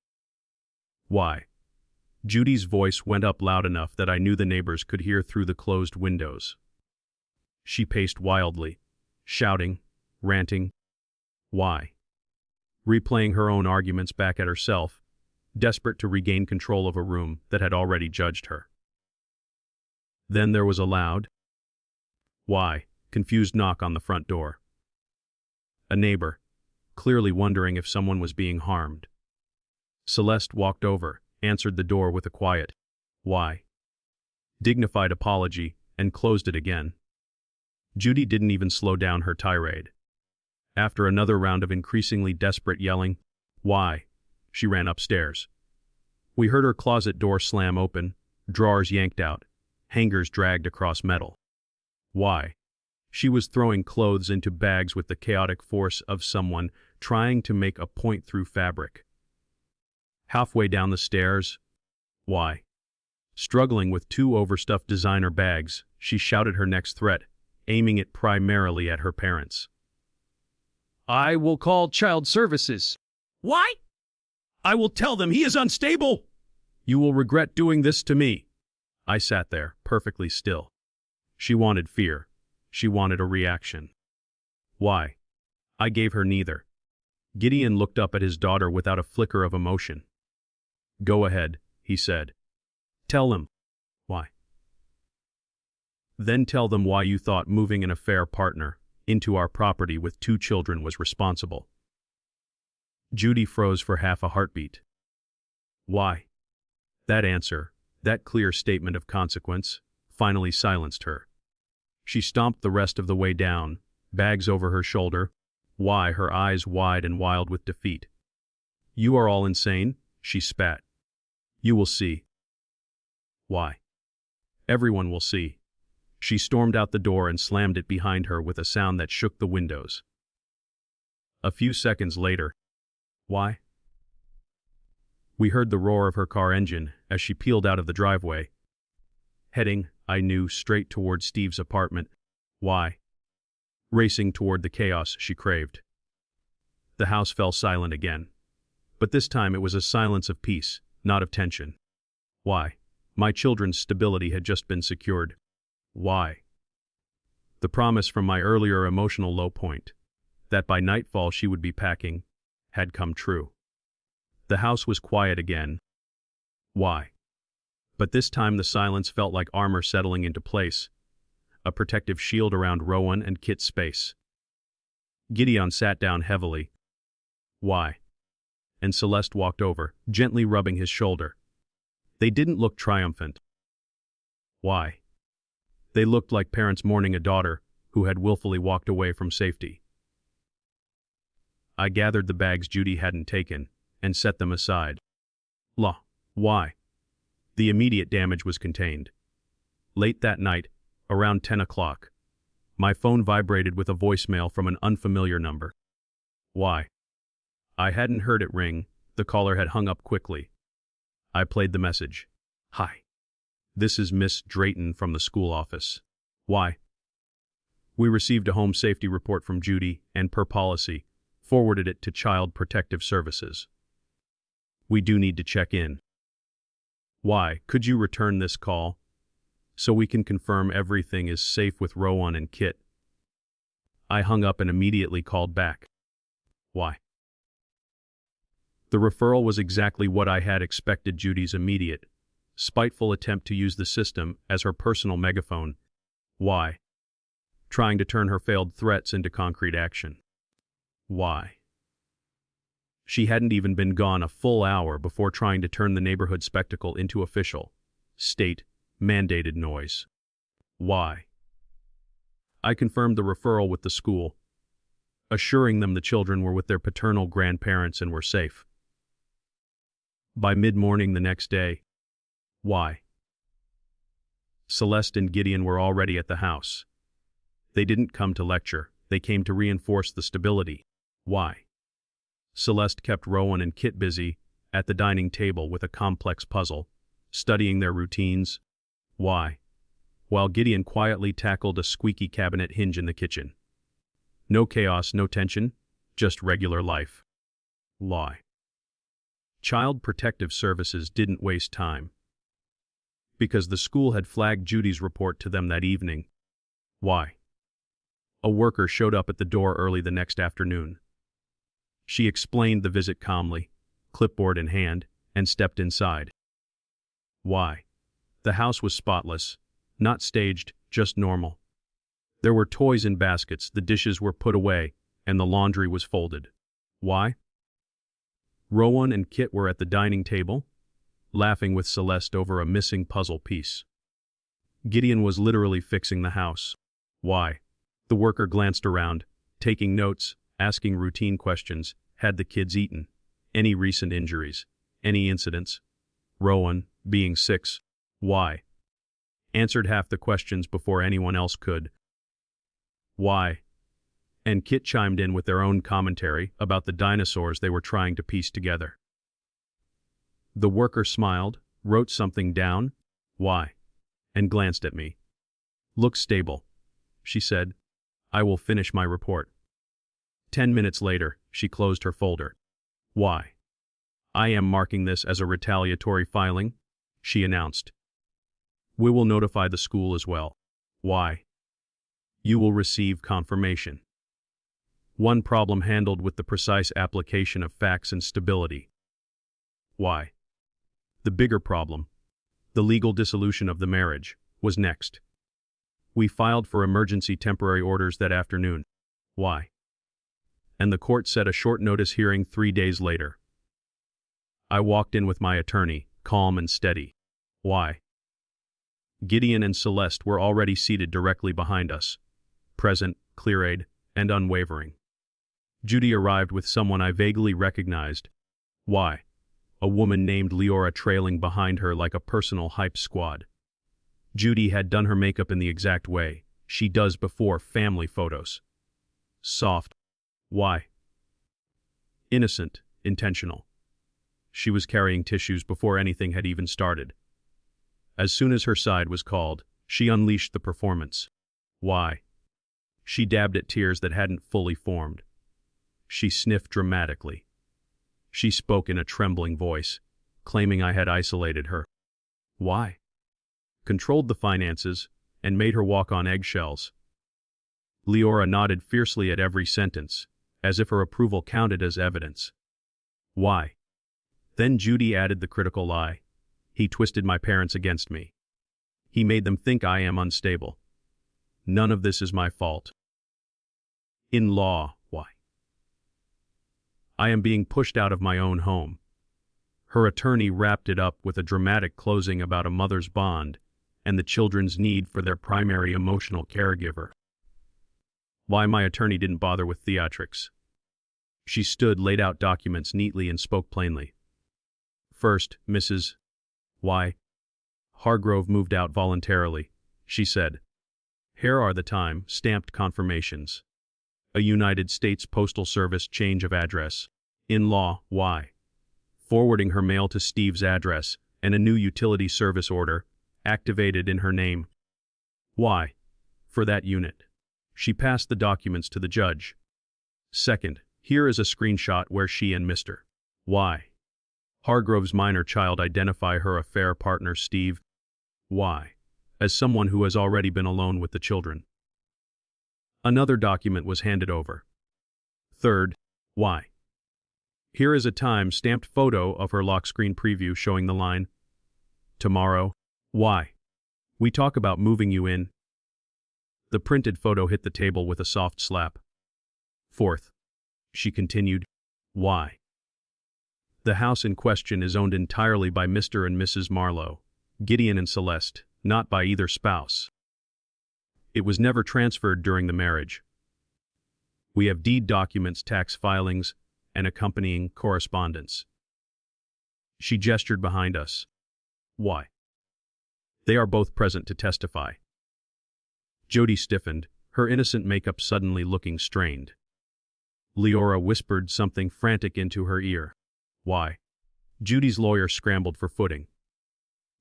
Why? Judy's voice went up loud enough that I knew the neighbors could hear through the closed windows. She paced wildly, shouting, ranting. Why? Replaying her own arguments back at herself, desperate to regain control of a room that had already judged her. Then there was a loud, why, confused knock on the front door. A neighbor, clearly wondering if someone was being harmed. Celeste walked over, answered the door with a quiet, why, dignified apology, and closed it again. Judy didn't even slow down her tirade. After another round of increasingly desperate yelling, why, she ran upstairs. We heard her closet door slam open, drawers yanked out, hangers dragged across metal. Why? She was throwing clothes into bags with the chaotic force of someone trying to make a point through fabric. Halfway down the stairs, why? Struggling with two overstuffed designer bags, she shouted her next threat, aiming it primarily at her parents. I will call child services. Why? I will tell them he is unstable. You will regret doing this to me. I sat there, perfectly still. She wanted fear. She wanted a reaction. Why? I gave her neither. Gideon looked up at his daughter without a flicker of emotion. Go ahead, he said. Tell them. Why? Then tell them why you thought moving an affair partner into our property with 2 children was responsible. Judy froze for half a heartbeat. Why? That answer, that clear statement of consequence, finally silenced her. She stomped the rest of the way down, bags over her shoulder, why, her eyes wide and wild with defeat. You are all insane, she spat. You will see. Why? Everyone will see. She stormed out the door and slammed it behind her with a sound that shook the windows. A few seconds later, why? We heard the roar of her car engine as she peeled out of the driveway, heading, I knew, straight toward Steve's apartment. Why? Racing toward the chaos she craved. The house fell silent again. But this time it was a silence of peace, not of tension. Why? My children's stability had just been secured. Why? The promise from my earlier emotional low point, that by nightfall she would be packing, had come true. The house was quiet again. Why? But this time the silence felt like armor settling into place. a protective shield around Rowan and Kit's space. Gideon sat down heavily. Why? And Celeste walked over, gently rubbing his shoulder. They didn't look triumphant. Why? They looked like parents mourning a daughter who had willfully walked away from safety. I gathered the bags Judy hadn't taken and set them aside. Why? The immediate damage was contained. Late that night, around 10 o'clock, my phone vibrated with a voicemail from an unfamiliar number. Why? I hadn't heard it ring. The caller had hung up quickly. I played the message. Hi. This is Miss Drayton from the school office. Why? We received a home safety report from Judy and, per policy, forwarded it to Child Protective Services. We do need to check in. Why? Could you return this call so we can confirm everything is safe with Rowan and Kit? I hung up and immediately called back. Why? The referral was exactly what I had expected. Judy's immediate, spiteful attempt to use the system as her personal megaphone. Why? Trying to turn her failed threats into concrete action. Why? She hadn't even been gone a full hour before trying to turn the neighborhood spectacle into official, state-mandated noise. Why? I confirmed the referral with the school, assuring them the children were with their paternal grandparents and were safe. By mid-morning the next day, why? Celeste and Gideon were already at the house. They didn't come to lecture, they came to reinforce the stability. Why? Celeste kept Rowan and Kit busy at the dining table with a complex puzzle, studying their routines. Why? While Gideon quietly tackled a squeaky cabinet hinge in the kitchen. No chaos, no tension, just regular life. Why? Child Protective Services didn't waste time. Because the school had flagged Judy's report to them that evening. Why? A worker showed up at the door early the next afternoon. She explained the visit calmly, clipboard in hand, and stepped inside. Why? The house was spotless, not staged, just normal. There were toys in baskets, the dishes were put away, and the laundry was folded. Why? Rowan and Kit were at the dining table, laughing with Celeste over a missing puzzle piece. Gideon was literally fixing the house. Why? The worker glanced around, taking notes, asking routine questions. Had the kids eaten? Any recent injuries? Any incidents? Rowan, being 6. Why? Answered half the questions before anyone else could. Why? And Kit chimed in with their own commentary about the dinosaurs they were trying to piece together. The worker smiled, wrote something down. Why? And glanced at me. Looks stable, she said. I will finish my report. 10 minutes later, she closed her folder. Why? I am marking this as a retaliatory filing, she announced. We will notify the school as well. Why? You will receive confirmation. One problem handled with the precise application of facts and stability. Why? The bigger problem, the legal dissolution of the marriage, was next. We filed for emergency temporary orders that afternoon. Why? And the court set a short notice hearing 3 days later. I walked in with my attorney, calm and steady. Why? Gideon and Celeste were already seated directly behind us, present, clear-eyed, and unwavering. Judy arrived with someone I vaguely recognized. Why? A woman named Leora trailing behind her like a personal hype squad. Judy had done her makeup in the exact way she does before family photos. Soft. Why? Innocent, intentional. She was carrying tissues before anything had even started. As soon as her side was called, she unleashed the performance. Why? She dabbed at tears that hadn't fully formed. She sniffed dramatically. She spoke in a trembling voice, claiming I had isolated her. Why? Controlled the finances and made her walk on eggshells. Leora nodded fiercely at every sentence, as if her approval counted as evidence. Why? Then Judy added the critical lie. He twisted my parents against me. He made them think I am unstable. None of this is my fault. In law, why? I am being pushed out of my own home. Her attorney wrapped it up with a dramatic closing about a mother's bond and the children's need for their primary emotional caregiver. Why my attorney didn't bother with theatrics. She stood, laid out documents neatly, and spoke plainly. First, Mrs. Y. Hargrove moved out voluntarily, she said. Here are the time, stamped confirmations. A United States Postal Service change of address. In-law, Y. Forwarding her mail to Steve's address, and a new utility service order, activated in her name. Y. For that unit. She passed the documents to the judge. Second, here is a screenshot where she and Mr. Y. Hargrove's minor child identify her affair partner Steve Y. as someone who has already been alone with the children. Another document was handed over. Third, Y. Here is a time-stamped photo of her lock screen preview showing the line, "Tomorrow, Y. We talk about moving you in." The printed photo hit the table with a soft slap. Fourth, she continued, Y. The house in question is owned entirely by Mr. and Mrs. Marlowe, Gideon and Celeste, not by either spouse. It was never transferred during the marriage. We have deed documents, tax filings, and accompanying correspondence. She gestured behind us. Why? They are both present to testify. Judy stiffened, her innocent makeup suddenly looking strained. Leora whispered something frantic into her ear. Why? Judy's lawyer scrambled for footing.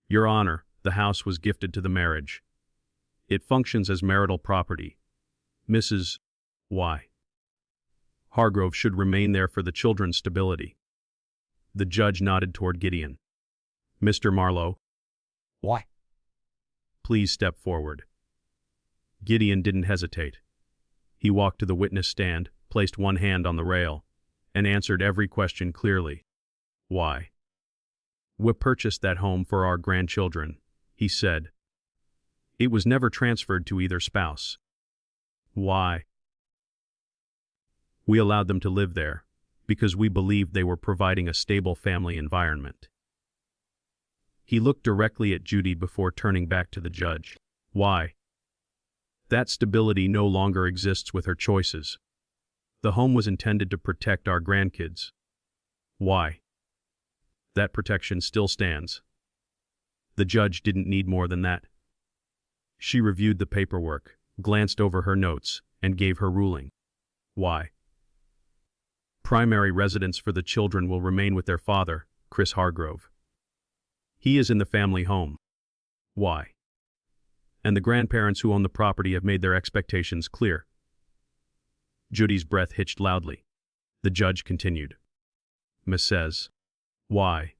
Your Honor, the house was gifted to the marriage. It functions as marital property. Mrs. Y. Hargrove should remain there for the children's stability. The judge nodded toward Gideon. Mr. Marlowe. Why? Please step forward. Gideon didn't hesitate. He walked to the witness stand, placed one hand on the rail, and answered every question clearly. Why? We purchased that home for our grandchildren, he said. It was never transferred to either spouse. Why? We allowed them to live there, because we believed they were providing a stable family environment. He looked directly at Judy before turning back to the judge. Why? That stability no longer exists with her choices. The home was intended to protect our grandkids. Why? That protection still stands. The judge didn't need more than that. She reviewed the paperwork, glanced over her notes, and gave her ruling. Why? Primary residence for the children will remain with their father, Chris Hargrove. He is in the family home. Why? And the grandparents who own the property have made their expectations clear. Judy's breath hitched loudly. The judge continued. Mrs. Y.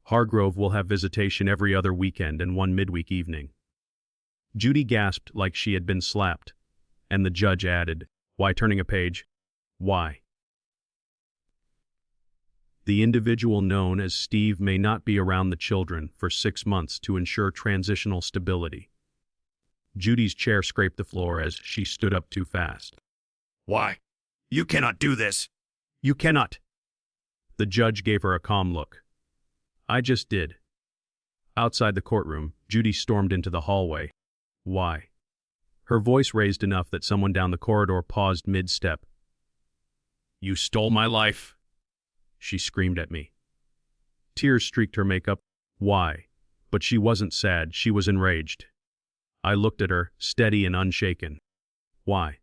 Hargrove will have visitation every other weekend and one midweek evening. Judy gasped like she had been slapped, and the judge added, Why, turning a page? Why? The individual known as Steve may not be around the children for 6 months to ensure transitional stability. Judy's chair scraped the floor as she stood up too fast. Why? You cannot do this. You cannot. The judge gave her a calm look. I just did. Outside the courtroom, Judy stormed into the hallway. Why? Her voice raised enough that someone down the corridor paused mid-step. You stole my life, she screamed at me. Tears streaked her makeup. Why? But she wasn't sad, she was enraged. I looked at her, steady and unshaken. Why?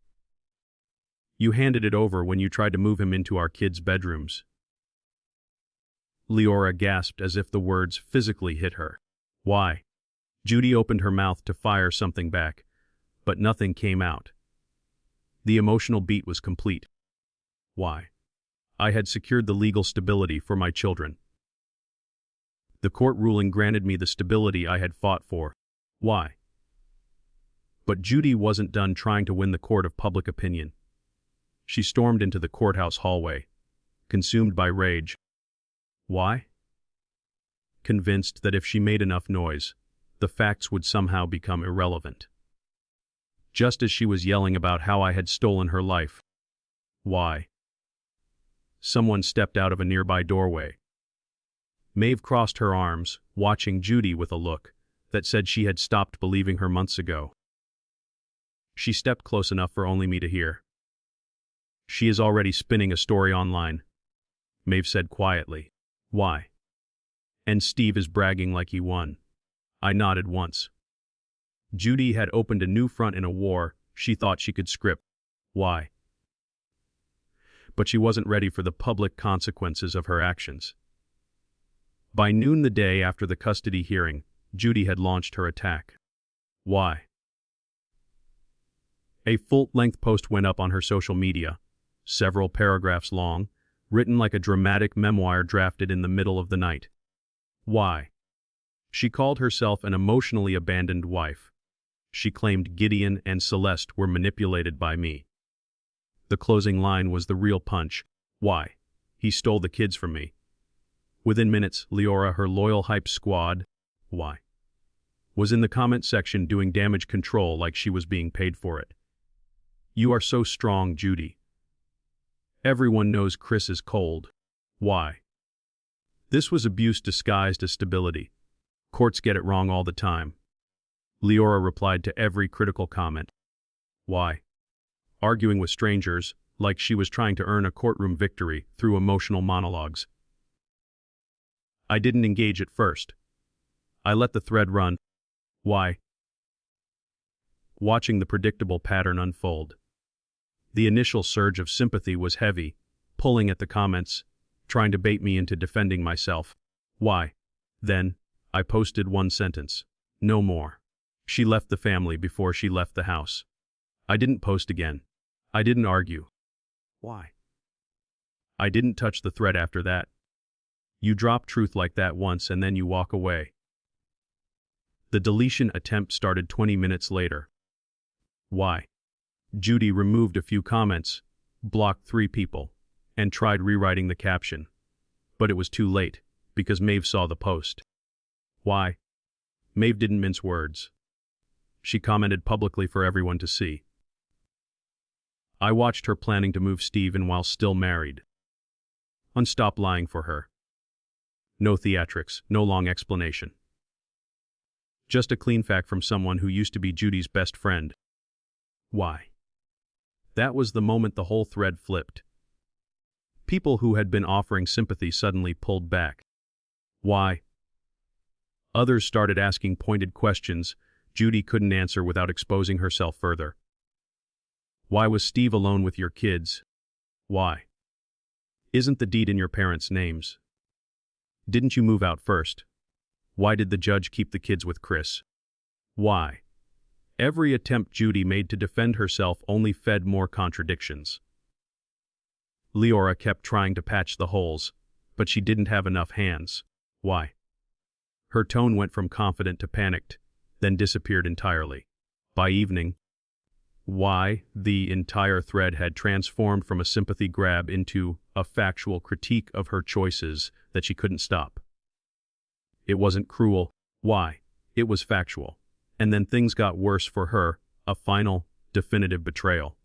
You handed it over when you tried to move him into our kids' bedrooms. Leora gasped as if the words physically hit her. Why? Judy opened her mouth to fire something back, but nothing came out. The emotional beat was complete. Why? I had secured the legal stability for my children. The court ruling granted me the stability I had fought for. Why? But Judy wasn't done trying to win the court of public opinion. She stormed into the courthouse hallway, consumed by rage. Why? Convinced that if she made enough noise, the facts would somehow become irrelevant. just as she was yelling about how I had stolen her life. Why? Someone stepped out of a nearby doorway. Maeve crossed her arms, watching Judy with a look that said she had stopped believing her months ago. She stepped close enough for only me to hear. She is already spinning a story online, Maeve said quietly. Why? And Steve is bragging like he won. I nodded once. Judy had opened a new front in a war she thought she could script. Why? But she wasn't ready for the public consequences of her actions. By noon the day after the custody hearing, Judy had launched her attack. Why? A full-length post went up on her social media, several paragraphs long, written like a dramatic memoir drafted in the middle of the night. Why? She called herself an emotionally abandoned wife. She claimed Gideon and Celeste were manipulated by me. The closing line was the real punch. Why? He stole the kids from me. Within minutes, Leora, her loyal hype squad, why? Was in the comment section doing damage control like she was being paid for it. You are so strong, Judy. Everyone knows Chris is cold. Why? This was abuse disguised as stability. Courts get it wrong all the time. Leora replied to every critical comment. Why? Arguing with strangers, like she was trying to earn a courtroom victory through emotional monologues. I didn't engage at first. I let the thread run. Why? Watching the predictable pattern unfold. The initial surge of sympathy was heavy, pulling at the comments, trying to bait me into defending myself. Why? Then, I posted one sentence. No more. She left the family before she left the house. I didn't post again. I didn't argue. Why? I didn't touch the thread after that. You drop truth like that once and then you walk away. The deletion attempt started 20 minutes later. Why? Judy removed a few comments, blocked 3 people, and tried rewriting the caption. But it was too late, because Maeve saw the post. Why? Maeve didn't mince words. She commented publicly for everyone to see. I watched her planning to move Steve in while still married. Stop lying for her. No theatrics, no long explanation. Just a clean fact from someone who used to be Judy's best friend. Why? That was the moment the whole thread flipped. People who had been offering sympathy suddenly pulled back. Why? Others started asking pointed questions Judy couldn't answer without exposing herself further. Why was Steve alone with your kids? Why? Isn't the deed in your parents' names? Didn't you move out first? Why did the judge keep the kids with Chris? Why? Every attempt Judy made to defend herself only fed more contradictions. Leora kept trying to patch the holes, but she didn't have enough hands. Why? Her tone went from confident to panicked, then disappeared entirely. By evening, why? The entire thread had transformed from a sympathy grab into a factual critique of her choices that she couldn't stop. It wasn't cruel. Why? It was factual. And then things got worse for her, a final, definitive betrayal.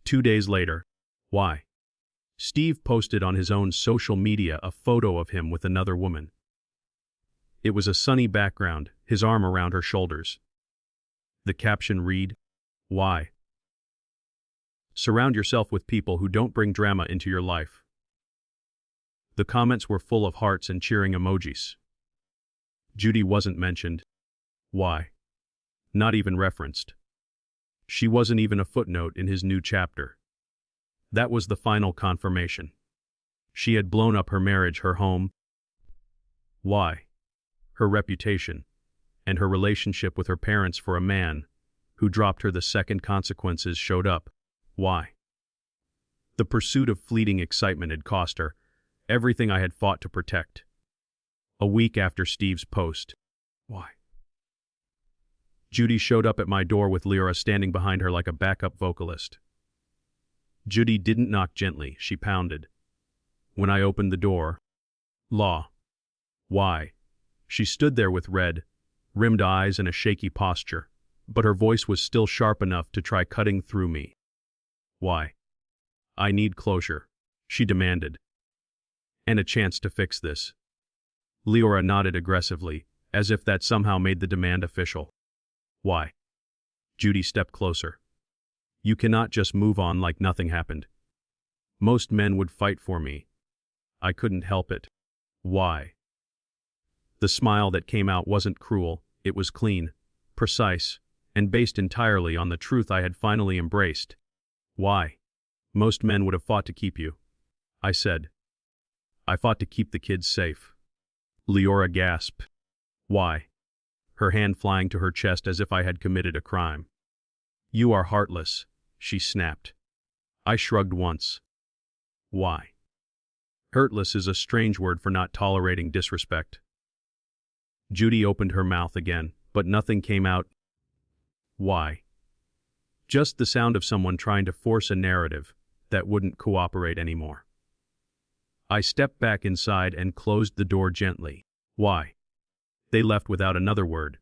2 days later, why? Steve posted on his own social media a photo of him with another woman. It was a sunny background, his arm around her shoulders. The caption read, why? Surround yourself with people who don't bring drama into your life. The comments were full of hearts and cheering emojis. Judy wasn't mentioned. Why? Not even referenced. She wasn't even a footnote in his new chapter. That was the final confirmation. She had blown up her marriage, her home. Why? Her reputation, and her relationship with her parents for a man who dropped her the second consequences showed up. Why? The pursuit of fleeting excitement had cost her everything I had fought to protect. A week after Steve's post. Why? Judy showed up at my door with Leora standing behind her like a backup vocalist. Judy didn't knock gently, she pounded. When I opened the door, law. Why? She stood there with red, rimmed eyes and a shaky posture, but her voice was still sharp enough to try cutting through me. Why? I need closure, she demanded. And a chance to fix this. Leora nodded aggressively, as if that somehow made the demand official. Why? Judy stepped closer. You cannot just move on like nothing happened. Most men would fight for me. I couldn't help it. Why? The smile that came out wasn't cruel, it was clean, precise, and based entirely on the truth I had finally embraced. Why? Most men would have fought to keep you. I said. I fought to keep the kids safe. Leora gasped. Why? Her hand flying to her chest as if I had committed a crime. You are heartless, she snapped. I shrugged once. Why? Hurtless is a strange word for not tolerating disrespect. Judy opened her mouth again, but nothing came out. Why? Just the sound of someone trying to force a narrative that wouldn't cooperate anymore. I stepped back inside and closed the door gently. Why? They left without another word.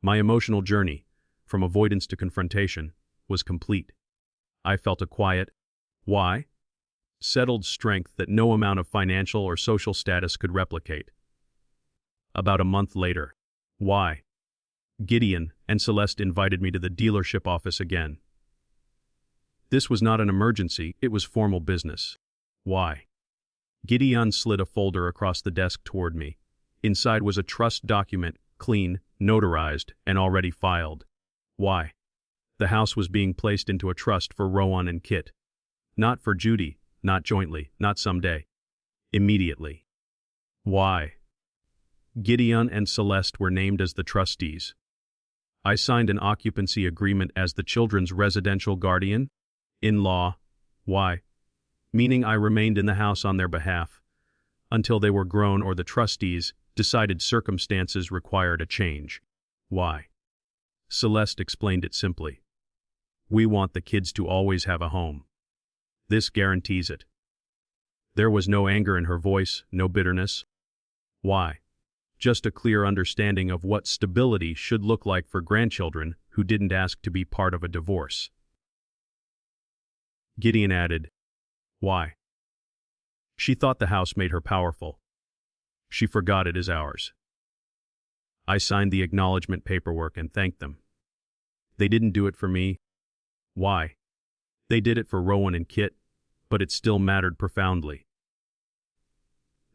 My emotional journey, from avoidance to confrontation, was complete. I felt a quiet, why? Settled strength that no amount of financial or social status could replicate. About a month later. Why? Gideon and Celeste invited me to the dealership office again. This was not an emergency, it was formal business. Why? Gideon slid a folder across the desk toward me. Inside was a trust document, clean, notarized, and already filed. Why? The house was being placed into a trust for Rowan and Kit. Not for Judy, not jointly, not someday. Immediately. Why? Gideon and Celeste were named as the trustees. I signed an occupancy agreement as the children's residential guardian. In law. Why? Meaning I remained in the house on their behalf, until they were grown or the trustees decided circumstances required a change. Why? Celeste explained it simply. We want the kids to always have a home. This guarantees it. There was no anger in her voice, no bitterness. Why? Just a clear understanding of what stability should look like for grandchildren who didn't ask to be part of a divorce. Gideon added, why? She thought the house made her powerful. She forgot it is ours. I signed the acknowledgement paperwork and thanked them. They didn't do it for me. Why? They did it for Rowan and Kit, but it still mattered profoundly.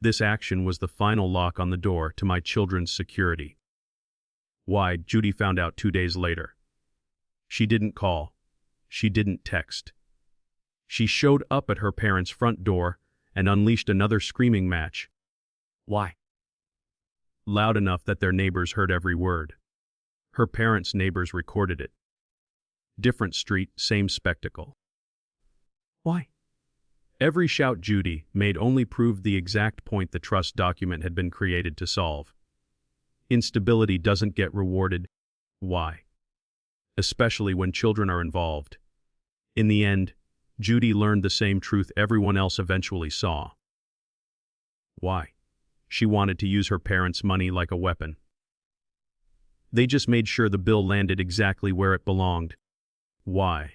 This action was the final lock on the door to my children's security. Why? Judy found out 2 days later. She didn't call. She didn't text. She showed up at her parents' front door and unleashed another screaming match. Why? Loud enough that their neighbors heard every word. Her parents' neighbors recorded it. Different street, same spectacle. Why? Every shout Judy made only proved the exact point the trust document had been created to solve. Instability doesn't get rewarded. Why? Especially when children are involved. In the end, Judy learned the same truth everyone else eventually saw. Why? She wanted to use her parents' money like a weapon. They just made sure the bill landed exactly where it belonged. Why?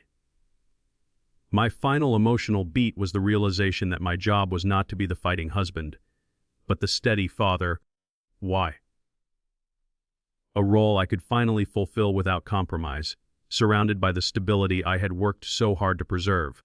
My final emotional beat was the realization that my job was not to be the fighting husband, but the steady father. Why? A role I could finally fulfill without compromise, surrounded by the stability I had worked so hard to preserve.